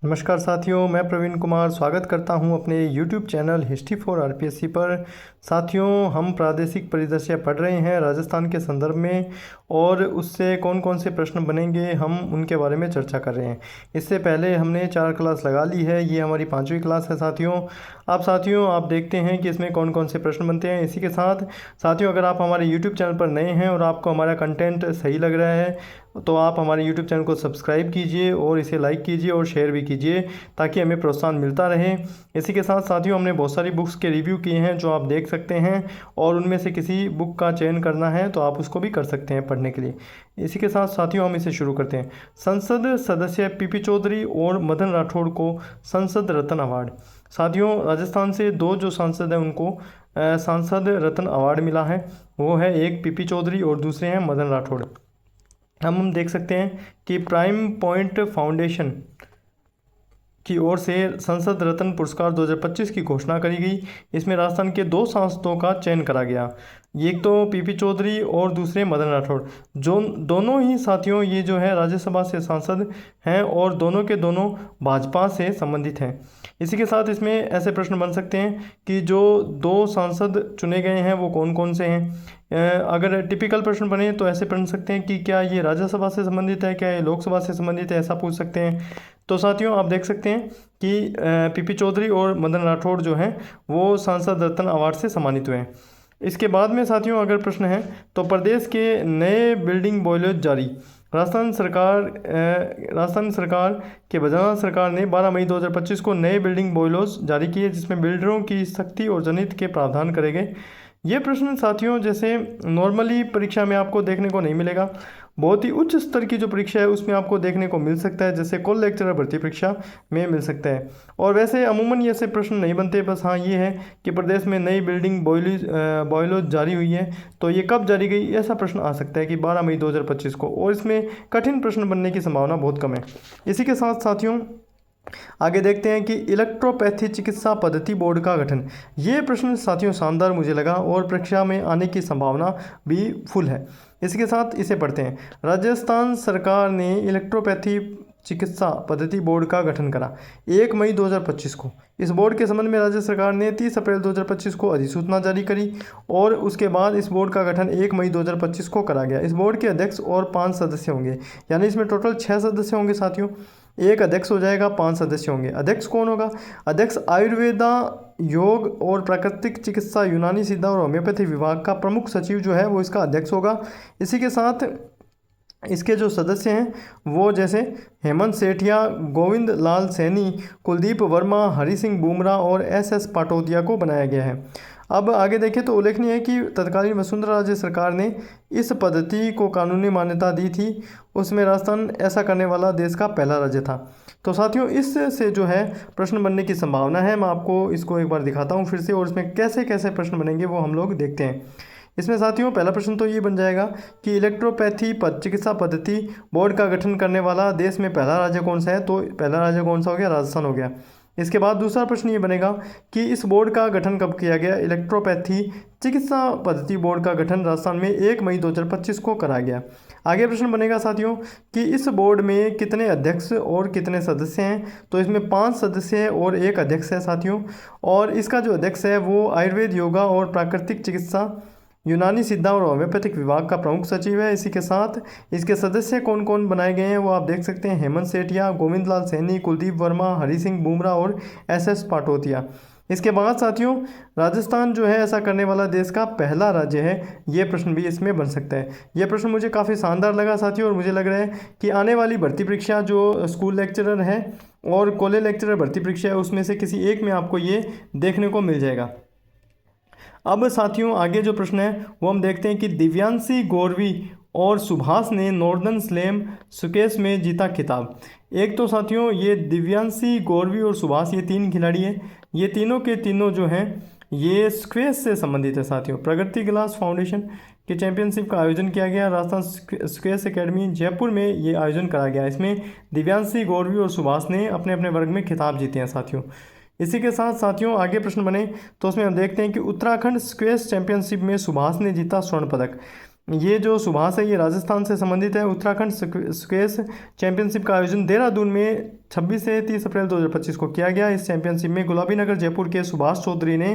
नमस्कार साथियों, मैं प्रवीण कुमार स्वागत करता हूं अपने YouTube channel history for RPSC पर। साथियों, हम प्रादेशिक परिदृश्य पढ़ रहे हैं राजस्थान के संदर्भ में और उससे कौन कौन से प्रश्न बनेंगे हम उनके बारे में चर्चा कर रहे हैं। इससे पहले हमने 4 क्लास लगा ली है, ये हमारी 5वीं क्लास है साथियों। आप देखते हैं कि इसमें कौन कौन से प्रश्न बनते हैं। इसी के साथ साथियों, अगर आप हमारे YouTube चैनल पर नए हैं और आपको हमारा कंटेंट सही लग रहा है तो आप हमारे YouTube चैनल को सब्सक्राइब कीजिए और इसे लाइक कीजिए और शेयर भी कीजिए ताकि हमें प्रोत्साहन मिलता रहे। इसी के साथ साथियों, हमने बहुत सारी बुक्स के रिव्यू किए हैं जो आप देख सकते हैं और उनमें से किसी बुक का चयन करना है तो आप उसको भी कर सकते हैं पढ़ने के लिए। इसी के साथ साथियों, हम इसे शुरू करते हैं। संसद सदस्य पीपी चौधरी और मदन राठौड़ को संसद रत्न अवार्ड। साथियों, राजस्थान से 2 जो सांसद हैं उनको सांसद रत्न अवार्ड मिला है। वो है एक पीपी चौधरी और दूसरे हैं मदन राठौड़। हम देख सकते हैं कि प्राइम पॉइंट फाउंडेशन की ओर से संसद रत्न पुरस्कार 2025 की घोषणा करी गई। इसमें राजस्थान के 2 सांसदों का चयन करा गया, एक तो पीपी चौधरी और दूसरे मदन राठौड़। जो दोनों ही साथियों ये जो है राज्यसभा से सांसद हैं और दोनों के दोनों भाजपा से संबंधित हैं। इसी के साथ इसमें ऐसे प्रश्न बन सकते हैं कि जो 2 सांसद चुने गए हैं वो कौन कौन से हैं। अगर टिपिकल प्रश्न बने तो ऐसे बन सकते हैं कि क्या ये राज्यसभा से संबंधित है, क्या ये लोकसभा से संबंधित है, ऐसा पूछ सकते हैं। तो साथियों, आप देख सकते हैं कि पीपी चौधरी और मदन राठौड़ जो हैं वो सांसद रत्न अवार्ड से सम्मानित हुए हैं। इसके बाद में साथियों अगर प्रश्न है तो प्रदेश के नए बिल्डिंग बॉयलर्स जारी। राजस्थान सरकार के बजाना सरकार ने 12 मई 2025 को नए बिल्डिंग बॉयलर्स जारी किए, जिसमें बिल्डरों की सख्ती और जनहित के प्रावधान करे गए। ये प्रश्न साथियों जैसे नॉर्मली परीक्षा में आपको देखने को नहीं मिलेगा, बहुत ही उच्च स्तर की जो परीक्षा है उसमें आपको देखने को मिल सकता है, जैसे कॉल लेक्चरर भर्ती परीक्षा में मिल सकता है। और वैसे अमूमन ये ऐसे प्रश्न नहीं बनते, बस हाँ ये है कि प्रदेश में नई बिल्डिंग बॉयलर्स जारी हुई है तो ये कब जारी गई, ऐसा प्रश्न आ सकता है कि 12 मई 2025 को, और इसमें कठिन प्रश्न बनने की संभावना बहुत कम है। इसी के साथ साथियों आगे देखते हैं कि इलेक्ट्रोपैथी चिकित्सा पद्धति बोर्ड का गठन। ये प्रश्न साथियों शानदार मुझे लगा और परीक्षा में आने की संभावना भी फुल है। इसके साथ इसे पढ़ते हैं। राजस्थान सरकार ने इलेक्ट्रोपैथी चिकित्सा पद्धति बोर्ड का गठन करा 1 मई 2025 को। इस बोर्ड के संबंध में राज्य सरकार ने 30 अप्रैल 2025 को अधिसूचना जारी करी और उसके बाद इस बोर्ड का गठन 1 मई 2025 को करा गया। इस बोर्ड के अध्यक्ष और 5 सदस्य होंगे, यानी इसमें टोटल 6 सदस्य होंगे साथियों। एक अध्यक्ष हो जाएगा, 5 सदस्य होंगे। अध्यक्ष कौन होगा? अध्यक्ष आयुर्वेदा, योग और प्राकृतिक चिकित्सा, यूनानी सिद्धा और होम्योपैथी विभाग का प्रमुख सचिव जो है वो इसका अध्यक्ष होगा। इसी के साथ इसके जो सदस्य हैं वो जैसे हेमंत सेठिया, गोविंद लाल सैनी, कुलदीप वर्मा, हरि सिंह बुमरा और एस पाटोदिया को बनाया गया है। अब आगे देखें तो उल्लेखनीय है कि तत्कालीन वसुंधरा राज्य सरकार ने इस पद्धति को कानूनी मान्यता दी थी। उसमें राजस्थान ऐसा करने वाला देश का पहला राज्य था। तो साथियों इससे जो है प्रश्न बनने की संभावना है। मैं आपको इसको एक बार दिखाता हूँ फिर से, और इसमें कैसे कैसे प्रश्न बनेंगे वो हम लोग देखते हैं। इसमें साथियों पहला प्रश्न तो ये बन जाएगा कि इलेक्ट्रोपैथी चिकित्सा पद्धति बोर्ड का गठन करने वाला देश में पहला राज्य कौन सा है, तो पहला राज्य कौन सा हो गया? राजस्थान हो गया। इसके बाद दूसरा प्रश्न ये बनेगा कि इस बोर्ड का गठन कब किया गया? इलेक्ट्रोपैथी चिकित्सा पद्धति बोर्ड का गठन राजस्थान में 1 मई 2025 को करा गया। आगे प्रश्न बनेगा साथियों कि इस बोर्ड में कितने अध्यक्ष और कितने सदस्य हैं? तो इसमें 5 सदस्य हैं और 1 अध्यक्ष है साथियों। और इसका जो अध्यक्ष है वो आयुर्वेद, योगा और प्राकृतिक चिकित्सा, यूनानी सिद्धा और होम्योपैथिक विभाग का प्रमुख सचिव है। इसी के साथ इसके सदस्य कौन कौन बनाए गए हैं वो आप देख सकते हैं। हेमंत सेठिया, गोविंद लाल सैनी, कुलदीप वर्मा, हरि सिंह बुमरा और एस पाटोदिया। इसके बाद साथियों राजस्थान जो है ऐसा करने वाला देश का पहला राज्य है, ये प्रश्न भी इसमें बन सकता है। ये प्रश्न मुझे काफ़ी शानदार लगा साथियों, और मुझे लग रहा है कि आने वाली भर्ती परीक्षा जो स्कूल लेक्चरर है और कॉलेज लेक्चरर भर्ती परीक्षा है उसमें से किसी एक में आपको ये देखने को मिल जाएगा। अब साथियों आगे जो प्रश्न है वो हम देखते हैं कि दिव्यांशी गौरवी और सुभाष ने नॉर्दर्न स्लैम स्क्वैश में जीता खिताब। एक तो साथियों ये दिव्यांशी, गौरवी और सुभाष ये 3 खिलाड़ी हैं। ये तीनों के तीनों जो हैं ये स्क्वैश से संबंधित है साथियों। प्रगति ग्लास फाउंडेशन के चैंपियनशिप का आयोजन किया गया। राजस्थान स्क्वैश एकेडमी जयपुर में ये आयोजन करा गया। इसमें दिव्यांशी, गौरवी और सुभाष ने अपने अपने वर्ग में खिताब जीते हैं साथियों। इसी के साथ साथियों आगे प्रश्न बने तो उसमें हम देखते हैं कि उत्तराखंड स्क्वैश चैंपियनशिप में सुभाष ने जीता स्वर्ण पदक। ये जो सुभाष है ये राजस्थान से संबंधित है। उत्तराखंड स्क्वैश चैंपियनशिप का आयोजन देहरादून में 26 से 30 अप्रैल 2025 को किया गया। इस चैंपियनशिप में गुलाबी नगर जयपुर के सुभाष चौधरी ने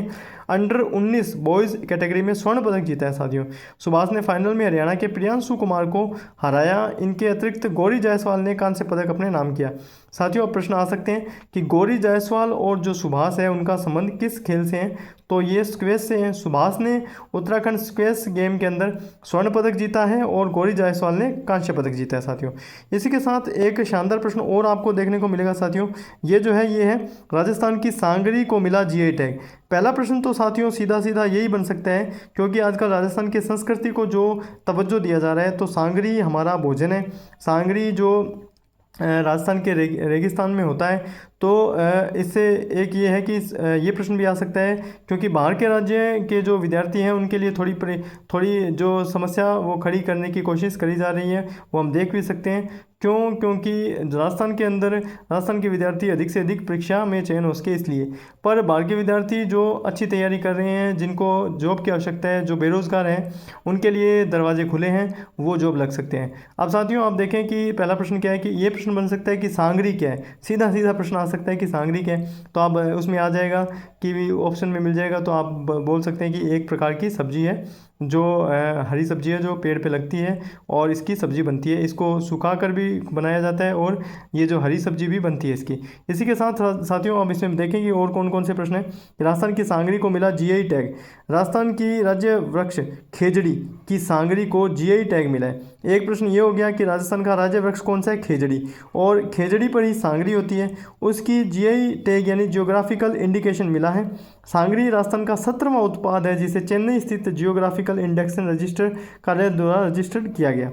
अंडर 19 बॉयज़ कैटेगरी में स्वर्ण पदक जीता है साथियों। सुभाष ने फाइनल में हरियाणा के प्रियांशु कुमार को हराया। इनके अतिरिक्त गौरी जायसवाल ने कांस्य पदक अपने नाम किया। साथियों, अब प्रश्न आ सकते हैं कि गौरी जायसवाल और जो सुभाष है उनका संबंध किस खेल से है, तो ये स्क्वैश से हैं। सुभाष ने उत्तराखंड स्क्वैश गेम के अंदर स्वर्ण पदक जीता है और गौरी जायसवाल ने कांस्य पदक जीता है साथियों। इसी के साथ एक शानदार प्रश्न और आपको देखने को मिलेगा साथियों, ये जो है ये है राजस्थान की सांगरी को मिला जीआई टैग। पहला प्रश्न तो साथियों सीधा सीधा यही बन सकता है, क्योंकि आजकल राजस्थान की संस्कृति को जो तवज्जो दिया जा रहा है, तो सांगरी हमारा भोजन है। सांगरी जो राजस्थान के रेगिस्तान में होता है, तो इससे एक ये है कि ये प्रश्न भी आ सकता है, क्योंकि बाहर के राज्य के जो विद्यार्थी हैं उनके लिए थोड़ी जो समस्या वो खड़ी करने की कोशिश करी जा रही है, वो हम देख भी सकते हैं। क्योंकि राजस्थान के अंदर राजस्थान के विद्यार्थी अधिक से अधिक परीक्षा में चयन हो सके इसलिए। पर बाहर के विद्यार्थी जो अच्छी तैयारी कर रहे हैं, जिनको जॉब की आवश्यकता है, जो बेरोज़गार हैं, उनके लिए दरवाजे खुले हैं, वो जॉब लग सकते हैं। अब साथियों आप देखें कि पहला प्रश्न क्या है, कि ये प्रश्न बन सकता है कि सांगरी क्या है। सीधा सीधा प्रश्न आ सकता है कि सांगरी क्या है, तो आप उसमें आ जाएगा कि ऑप्शन में मिल जाएगा, तो आप बोल सकते हैं कि एक प्रकार की सब्जी है, जो हरी सब्जी है, जो पेड़ पे लगती है और इसकी सब्जी बनती है। इसको सुखा कर भी बनाया जाता है और ये जो हरी सब्जी भी बनती है इसकी। इसी के साथ साथियों अब इसमें देखें कि और कौन कौन से प्रश्न हैं। राजस्थान की सांगरी को मिला जीआई टैग। राजस्थान की राज्य वृक्ष खेजड़ी की सांगरी को जीआई टैग मिला है। एक प्रश्न ये हो गया कि राजस्थान का राज्य वृक्ष कौन सा है, खेजड़ी, और खेजड़ी पर ही सांगरी होती है, उसकी जीआई टैग यानी जियोग्राफिकल इंडिकेशन मिला है। सांगरी राजस्थान का 17वां उत्पाद है, जिसे चेन्नई स्थित जियोग्राफिकल इंडेक्शन रजिस्टर कार्यालय द्वारा रजिस्टर्ड किया गया।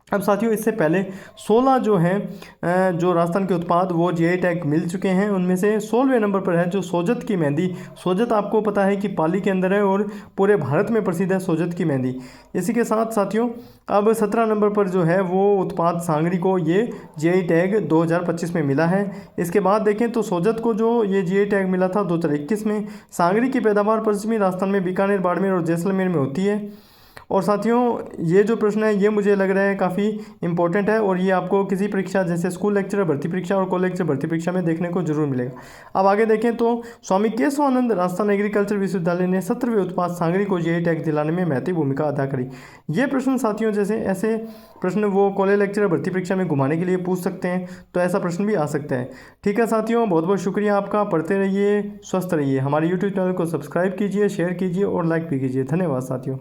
अब साथियों इससे पहले 16 जो हैं जो राजस्थान के उत्पाद वो जीआई टैग मिल चुके हैं। उनमें से 16वें नंबर पर है जो सोजत की मेहंदी। सोजत आपको पता है कि पाली के अंदर है और पूरे भारत में प्रसिद्ध है सोजत की मेहंदी। इसी के साथ साथियों अब 17 नंबर पर जो है वो उत्पाद सांगरी को ये जीआई टैग 2025 में मिला है। इसके बाद देखें तो सोजत को जो ये जीआई टैग मिला था 2021 में। सांगरी की पैदावार पश्चिमी राजस्थान में बीकानेर, बाड़मेर और जैसलमेर में होती है। और साथियों ये जो प्रश्न है ये मुझे लग रहा है काफ़ी इंपॉर्टेंट है, और ये आपको किसी परीक्षा जैसे स्कूल लेक्चरर भर्ती परीक्षा और कॉलेज लेक्चरर भर्ती परीक्षा में देखने को जरूर मिलेगा। अब आगे देखें तो स्वामी केशवानंद राजस्थान एग्रीकल्चर विश्वविद्यालय ने 17वें उत्पाद सांगरी को जीआई टैग दिलाने में महत्वपूर्ण भूमिका अदा करी। ये प्रश्न साथियों जैसे ऐसे प्रश्न वो कॉलेज लेक्चरर भर्ती परीक्षा में घुमाने के लिए पूछ सकते हैं, तो ऐसा प्रश्न भी आ सकता है। ठीक है साथियों, बहुत बहुत शुक्रिया आपका। पढ़ते रहिए, स्वस्थ रहिए। हमारे यूट्यूब चैनल को सब्सक्राइब कीजिए, शेयर कीजिए और लाइक भी कीजिए। धन्यवाद साथियों।